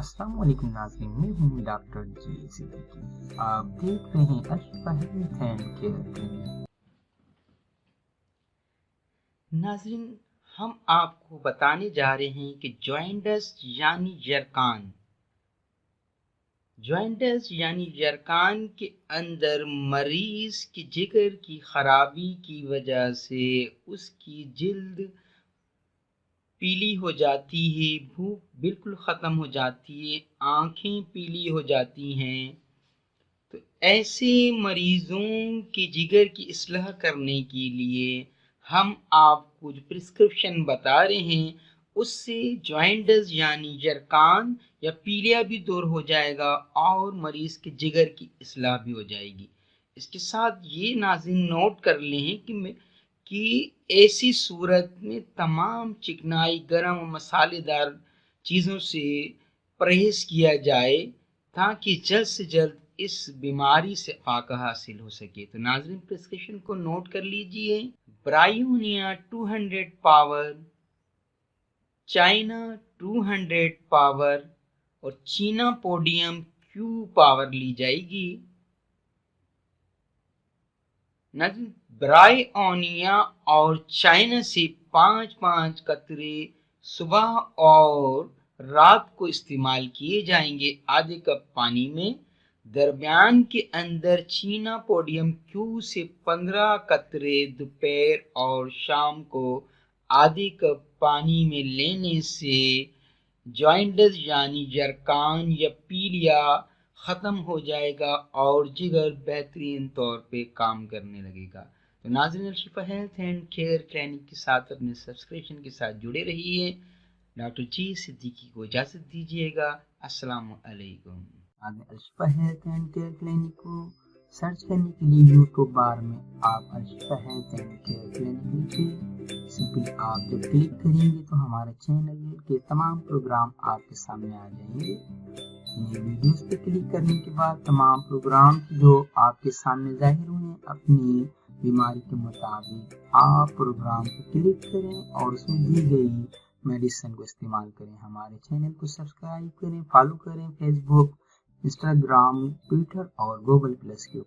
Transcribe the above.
अस्सलाम वालेकुम नाज़रीन, मैं हूँ डॉक्टर जी सिद्दीकी। आप देख रहे हैं अशिफा हेल्थ एंड केयर क्लिनिक। नाज़रीन, हम आपको बताने जा रहे हैं कि जॉइंटस यानी यरकान के अंदर मरीज की जिगर की खराबी की वजह से उसकी जिल्द पीली हो जाती है, भूख बिल्कुल ख़त्म हो जाती है, आँखें पीली हो जाती हैं। तो ऐसे मरीज़ों की जिगर की इस्लाह करने के लिए हम आपको जो प्रिस्क्रिप्शन बता रहे हैं उससे जॉइंटस यानी यरकान या पीलिया भी दूर हो जाएगा और मरीज़ के जिगर की इस्लाह भी हो जाएगी। इसके साथ ये नाज़रीन नोट कर लें कि ऐसी सूरत में तमाम चिकनाई, गरम और मसालेदार चीज़ों से परहेज़ किया जाए ताकि जल्द से जल्द इस बीमारी से फाका हासिल हो सके। तो नाज़रीन, प्रिस्क्रिप्शन को नोट कर लीजिए। ब्रायोनिया 200 पावर, चाइना 200 पावर और चीना पोडियम क्यू पावर ली जाएगी। नाज़रीन, ब्रायोनिया और चाइना से 5-5 कतरे सुबह और रात को इस्तेमाल किए जाएंगे आधे कप पानी में। दरमियान के अंदर चीना पोडियम क्यू से 15 कतरे दोपहर और शाम को आधे कप पानी में लेने से जॉइंटस यानी यरकान या पीलिया ख़त्म हो जाएगा और जिगर बेहतरीन तौर पे काम करने लगेगा। तो नाज़रीन, अशिफा हेल्थ एंड केयर क्लिनिक के साथ अपने सब्सक्रिप्शन के साथ जुड़े रहिए। डॉक्टर जी सिद्दीकी को इजाज़त दीजिएगा। अस्सलामु अलैकुम। अशिफा हेल्थ एंड केयर क्लिनिक को सर्च करने के लिए यूट्यूब बार में आप अशिफा हेल्थ एंड केयर क्लिनिक लिखिए। सिंपली आप जब क्लिक करेंगे तो हमारे चैनल के तमाम प्रोग्राम आपके सामने आ जाएंगे। इन्हें वीडियोस पे क्लिक करने के बाद तमाम प्रोग्राम जो आपके सामने जाहिर हुए अपनी बीमारी के मुताबिक आप प्रोग्राम पे क्लिक करें और उसमें दी गई मेडिसिन को इस्तेमाल करें। हमारे चैनल को सब्सक्राइब करें, फॉलो करें फेसबुक, इंस्टाग्राम, ट्विटर और गूगल प्लस के